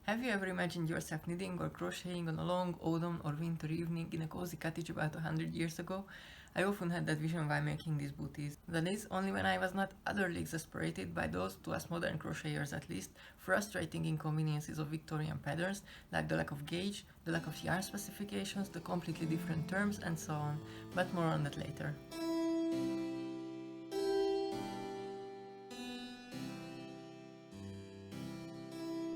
Have you ever imagined yourself knitting or crocheting on a long autumn or winter evening in a cozy cottage about 100 years ago? I often had that vision while making these booties. That is, only when I was not utterly exasperated by those, to us modern crocheters at least, frustrating inconveniences of Victorian patterns, like the lack of gauge, the lack of yarn specifications, the completely different terms, and so on. But more on that later.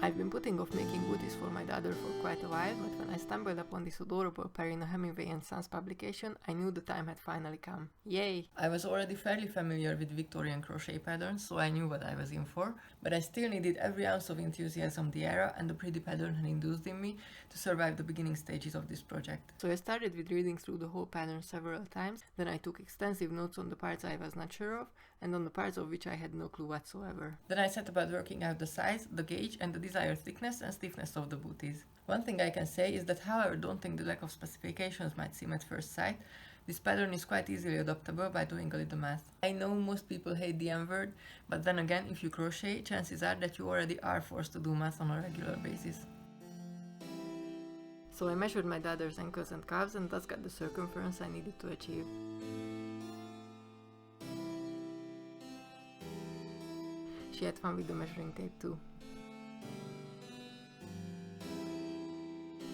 I've been putting off making booties for my daughter for quite a while, but when I stumbled upon this adorable pair in a Hemingway & Sons publication, I knew the time had finally come. Yay! I was already fairly familiar with Victorian crochet patterns, so I knew what I was in for, but I still needed every ounce of enthusiasm the era and the pretty pattern had induced in me to survive the beginning stages of this project. So I started with reading through the whole pattern several times, then I took extensive notes on the parts I was not sure of, and on the parts of which I had no clue whatsoever. Then I set about working out the size, the gauge, and the desired thickness and stiffness of the booties. One thing I can say is that however daunting the lack of specifications might seem at first sight, this pattern is quite easily adaptable by doing a little math. I know most people hate the M word, but then again, if you crochet, chances are that you already are forced to do math on a regular basis. So I measured my daughter's ankles and calves and thus got the circumference I needed to achieve. She had fun with the measuring tape too.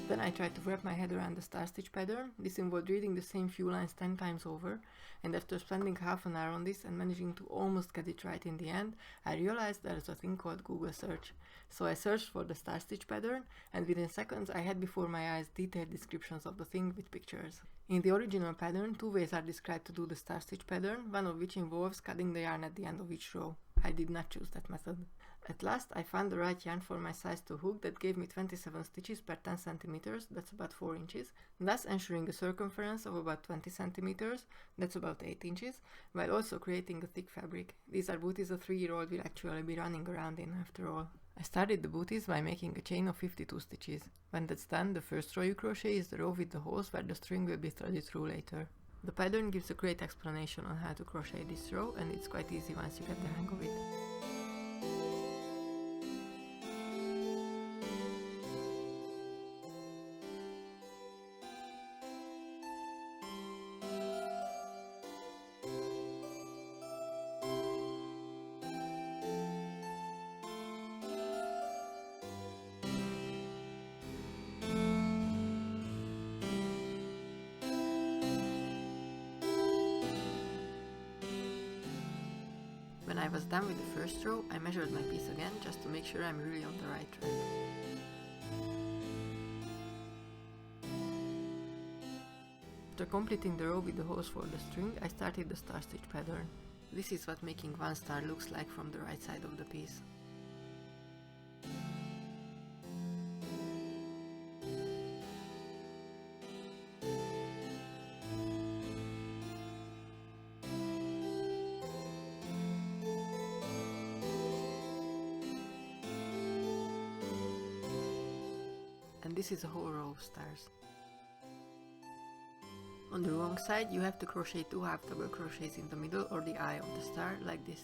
Then I tried to wrap my head around the star stitch pattern. This involved reading the same few lines 10 times over, and after spending half an hour on this and managing to almost get it right in the end, I realized there is a thing called Google search. So I searched for the star stitch pattern, and within seconds I had before my eyes detailed descriptions of the thing with pictures. In the original pattern, 2 ways are described to do the star stitch pattern, one of which involves cutting the yarn at the end of each row. I did not choose that method. At last I found the right yarn for my size 2 hook that gave me 27 stitches per 10 cm, that's about 4 inches, thus ensuring a circumference of about 20 cm, that's about 8 inches, while also creating a thick fabric. These are booties a 3-year-old will actually be running around in after all. I started the booties by making a chain of 52 stitches. When that's done, the first row you crochet is the row with the holes where the string will be threaded through later. The pattern gives a great explanation on how to crochet this row, and it's quite easy once you get the hang of it. When I was done with the first row, I measured my piece again just to make sure I'm really on the right track. After completing the row with the holes for the string, I started the star stitch pattern. This is what making one star looks like from the right side of the piece. And this is a whole row of stars. On the wrong side you have to crochet 2 half double crochets in the middle or the eye of the star, like this.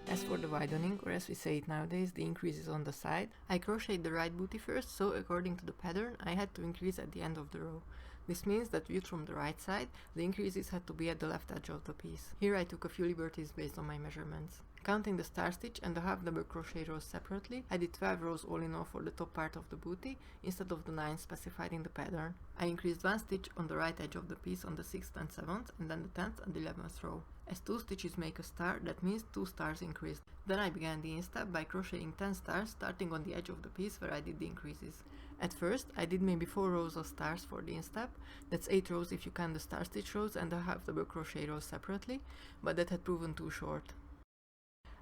As for the widening, or as we say it nowadays, the increases on the side, I crocheted the right booty first, so according to the pattern, I had to increase at the end of the row. This means that viewed from the right side, the increases had to be at the left edge of the piece. Here I took a few liberties based on my measurements. Counting the star stitch and the half double crochet rows separately, I did 12 rows all in all for the top part of the booty, instead of the 9 specified in the pattern. I increased 1 stitch on the right edge of the piece on the 6th and 7th, and then the 10th and 11th row. As 2 stitches make a star, that means 2 stars increased. Then I began the instep by crocheting 10 stars, starting on the edge of the piece where I did the increases. At first, I did maybe 4 rows of stars for the instep, that's 8 rows if you count the star stitch rows and the half double crochet rows separately, but that had proven too short.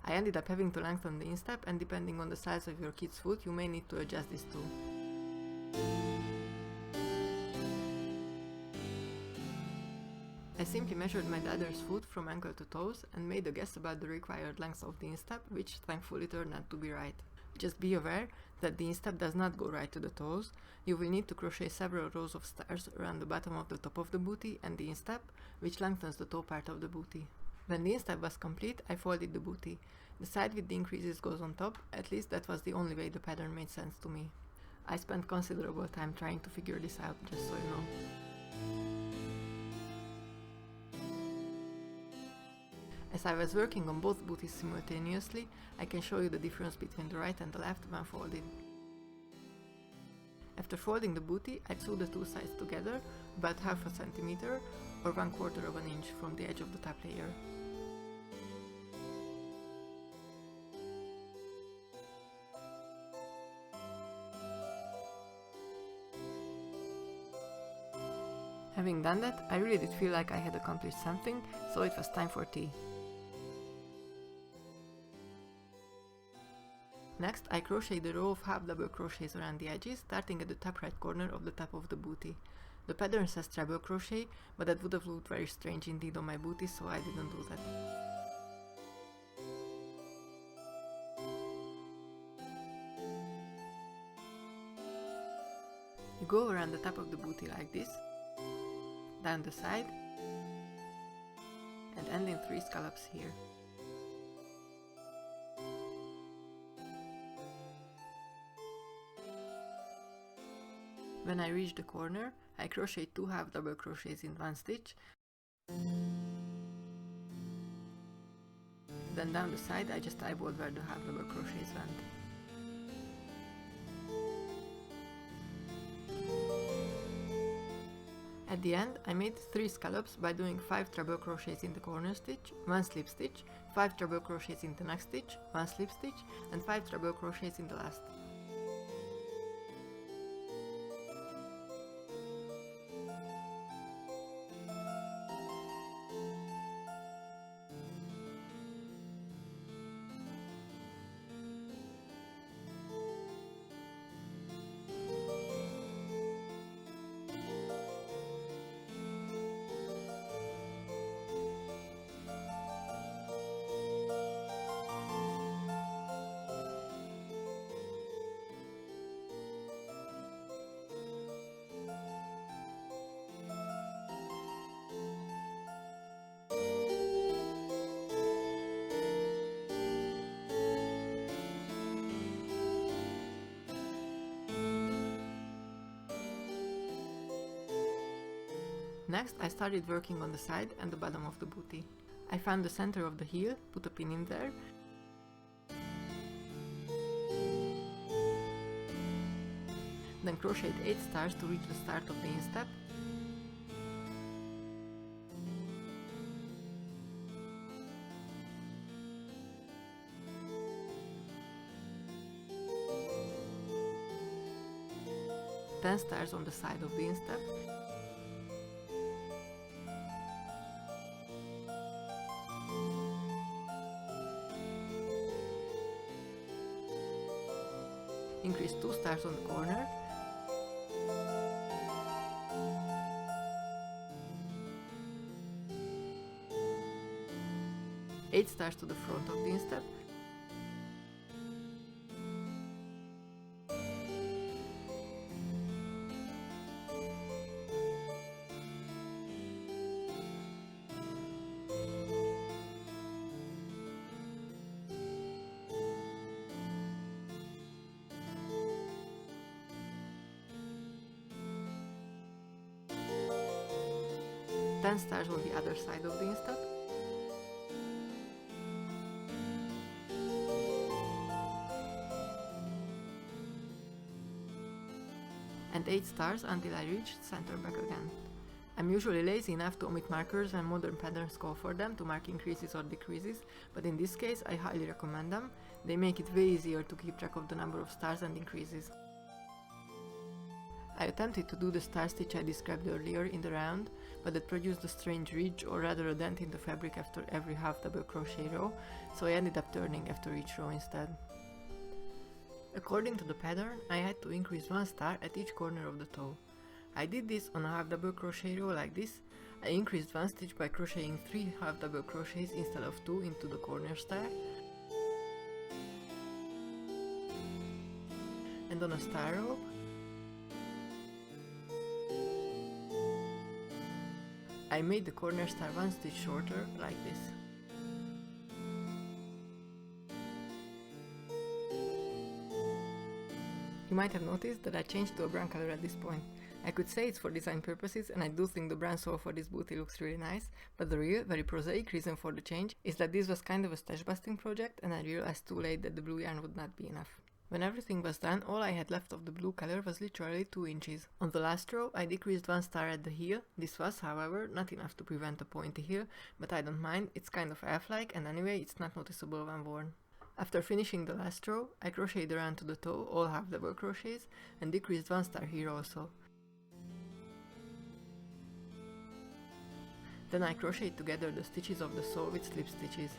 I ended up having to lengthen the instep, and depending on the size of your kid's foot, you may need to adjust this too. I simply measured my daughter's foot from ankle to toes and made a guess about the required length of the instep, which thankfully turned out to be right. Just be aware that the instep does not go right to the toes, you will need to crochet several rows of stars around the bottom of the top of the booty and the instep, which lengthens the toe part of the booty. When the instep was complete, I folded the booty. The side with the increases goes on top, at least that was the only way the pattern made sense to me. I spent considerable time trying to figure this out, just so you know. As I was working on both booties simultaneously, I can show you the difference between the right and the left when folded. After folding the booty, I sewed the two sides together about half a centimeter or 1/4 of an inch from the edge of the top layer. Having done that, I really did feel like I had accomplished something, so it was time for tea. Next, I crocheted a row of half double crochets around the edges, starting at the top right corner of the top of the booty. The pattern says treble crochet, but that would have looked very strange indeed on my booty, so I didn't do that. You go around the top of the booty like this, down the side, and end in 3 scallops here. When I reach the corner, I crochet 2 half double crochets in 1 stitch. Then down the side I just eyeballed where the half double crochets went. At the end, I made 3 scallops by doing 5 treble crochets in the corner stitch, 1 slip stitch, 5 treble crochets in the next stitch, 1 slip stitch, and 5 treble crochets in the last. Next, I started working on the side and the bottom of the booty. I found the center of the heel, put a pin in there, then crocheted 8 stars to reach the start of the instep, then stars on the side of the instep, increase 2 stars on the corner, eight stars to the front of the instep, then stars on the other side of the instep, and 8 stars until I reach center back again. I'm usually lazy enough to omit markers when modern patterns call for them to mark increases or decreases, but in this case I highly recommend them. They make it way easier to keep track of the number of stars and increases. I attempted to do the star stitch I described earlier in the round, but it produced a strange ridge or rather a dent in the fabric after every half double crochet row, so I ended up turning after each row instead. According to the pattern, I had to increase 1 star at each corner of the toe. I did this on a half double crochet row like this. I increased 1 stitch by crocheting 3 half double crochets instead of 2 into the corner star. and on a star rope, I made the corner star one stitch shorter, like this. You might have noticed that I changed to a brown color at this point. I could say it's for design purposes, and I do think the brown sole for this booty looks really nice, but the real, very prosaic reason for the change is that this was kind of a stash busting project, and I realized too late that the blue yarn would not be enough. When everything was done, all I had left of the blue color was literally 2 inches. On the last row, I decreased 1 star at the heel. This was, however, not enough to prevent a pointy heel, but I don't mind, it's kind of elf-like, and anyway, it's not noticeable when worn. After finishing the last row, I crocheted around to the toe, all half double crochets, and decreased 1 star here also. Then I crocheted together the stitches of the sole with slip stitches.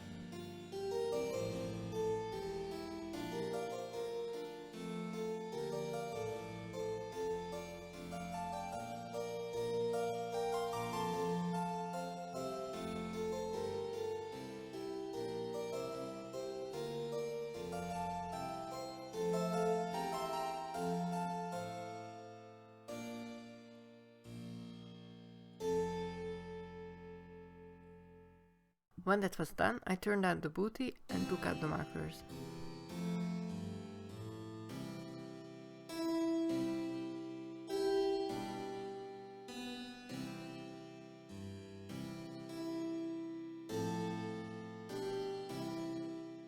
When that was done, I turned out the booty and took out the markers.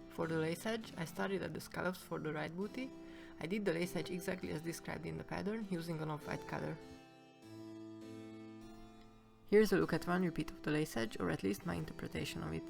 For the lace edge, I started at the scallops for the right booty. I did the lace edge exactly as described in the pattern, using an off-white color. Here's a look at one repeat of the lace edge, or at least my interpretation of it.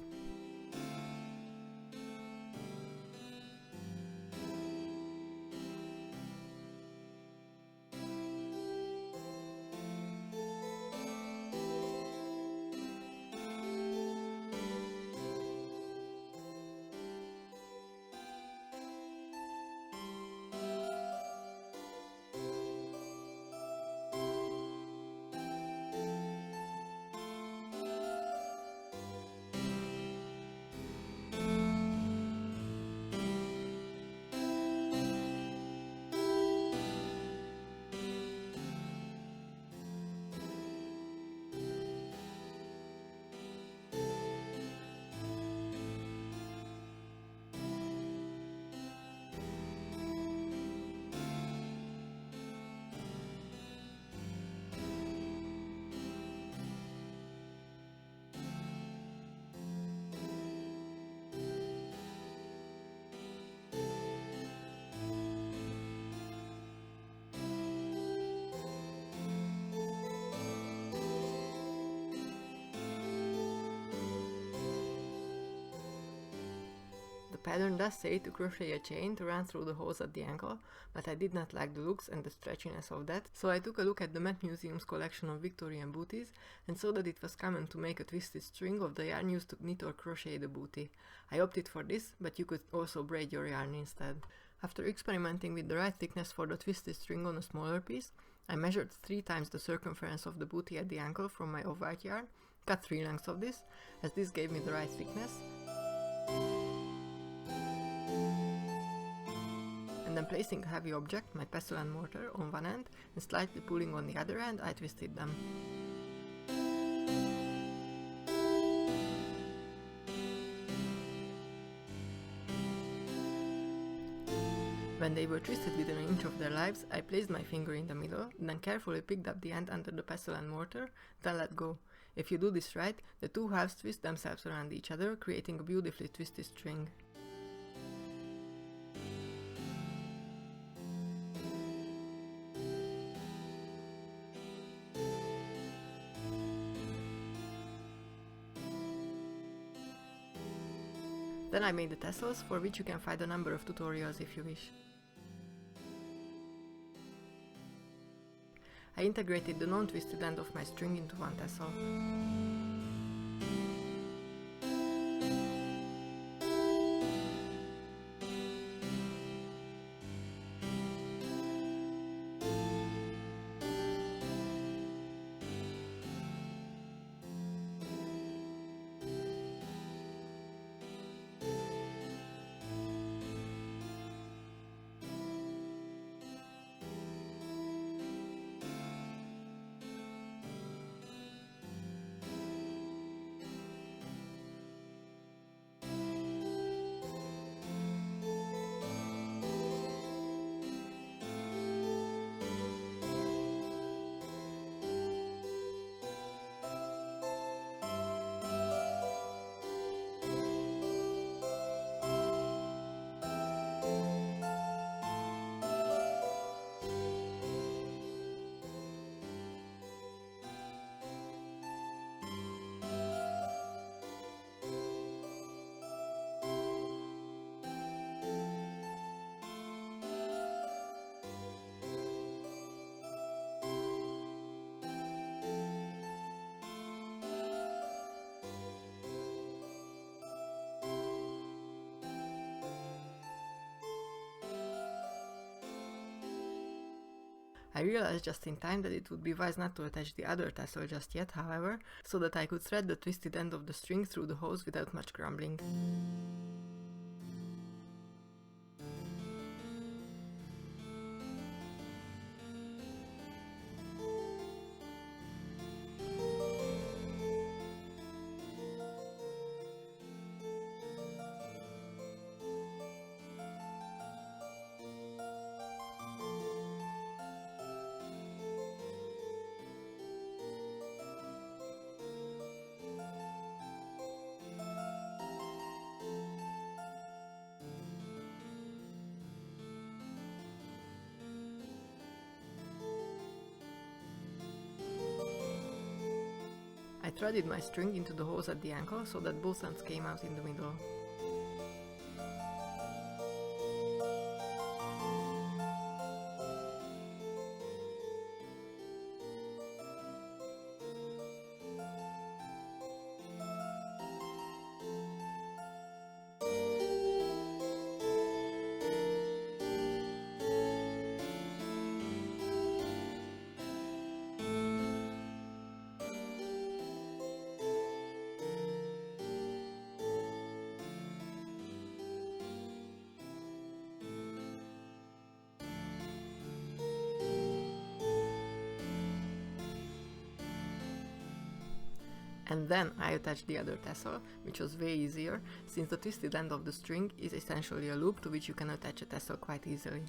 The pattern does say to crochet a chain to run through the holes at the ankle, but I did not like the looks and the stretchiness of that, so I took a look at the Met Museum's collection of Victorian booties and saw that it was common to make a twisted string of the yarn used to knit or crochet the booty. I opted for this, but you could also braid your yarn instead. After experimenting with the right thickness for the twisted string on a smaller piece, I measured 3 times the circumference of the booty at the ankle from my off-white yarn, cut 3 lengths of this, as this gave me the right thickness, and then placing a heavy object, my pestle and mortar, on one end and slightly pulling on the other end, I twisted them. When they were twisted within an inch of their lives, I placed my finger in the middle, then carefully picked up the end under the pestle and mortar, then let go. If you do this right, the 2 halves twist themselves around each other, creating a beautifully twisted string. Then I made the tassels, for which you can find a number of tutorials if you wish. I integrated the non-twisted end of my string into one tassel. I realized just in time that it would be wise not to attach the other tassel just yet, however, so that I could thread the twisted end of the string through the hose without much grumbling. I threaded my string into the hose at the ankle so that both ends came out in the middle. And then I attached the other tassel, which was way easier, since the twisted end of the string is essentially a loop to which you can attach a tassel quite easily.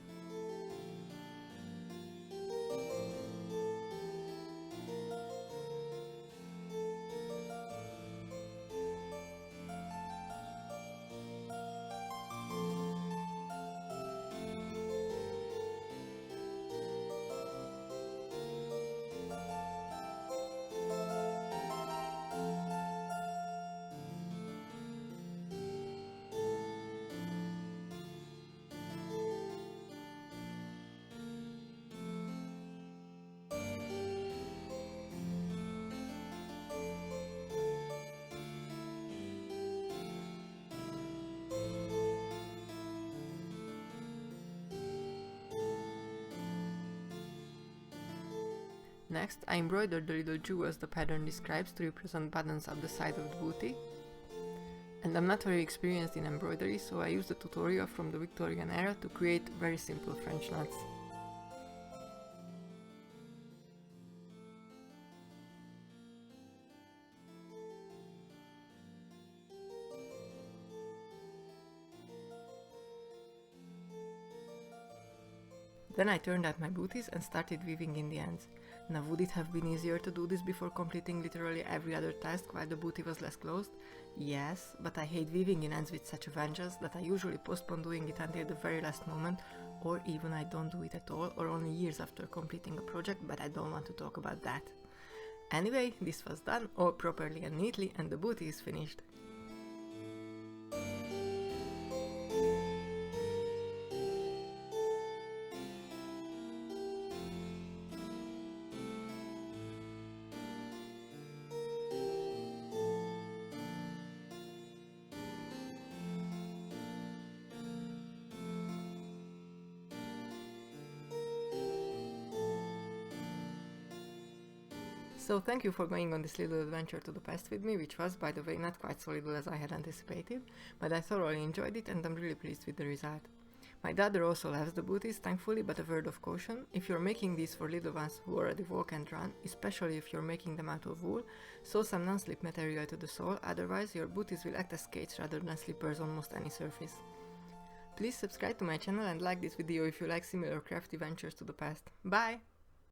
Next, I embroidered the little jewels the pattern describes to represent buttons at the side of the booty. And I'm not very experienced in embroidery, so I used a tutorial from the Victorian era to create very simple French knots. Then I turned out my booties and started weaving in the ends. Now, would it have been easier to do this before completing literally every other task while the booty was less closed? Yes, but I hate weaving in ends with such a vengeance that I usually postpone doing it until the very last moment, or even I don't do it at all, or only years after completing a project, but I don't want to talk about that. Anyway, this was done, all properly and neatly, and the booty is finished. So thank you for going on this little adventure to the past with me, which was, by the way, not quite solid as I had anticipated, but I thoroughly enjoyed it and I'm really pleased with the result. My daughter also loves the booties, thankfully, but a word of caution: if you're making these for little ones who already walk and run, especially if you're making them out of wool, sew some non-slip material to the sole, otherwise your booties will act as skates rather than slippers on almost any surface. Please subscribe to my channel and like this video if you like similar crafty ventures to the past. Bye!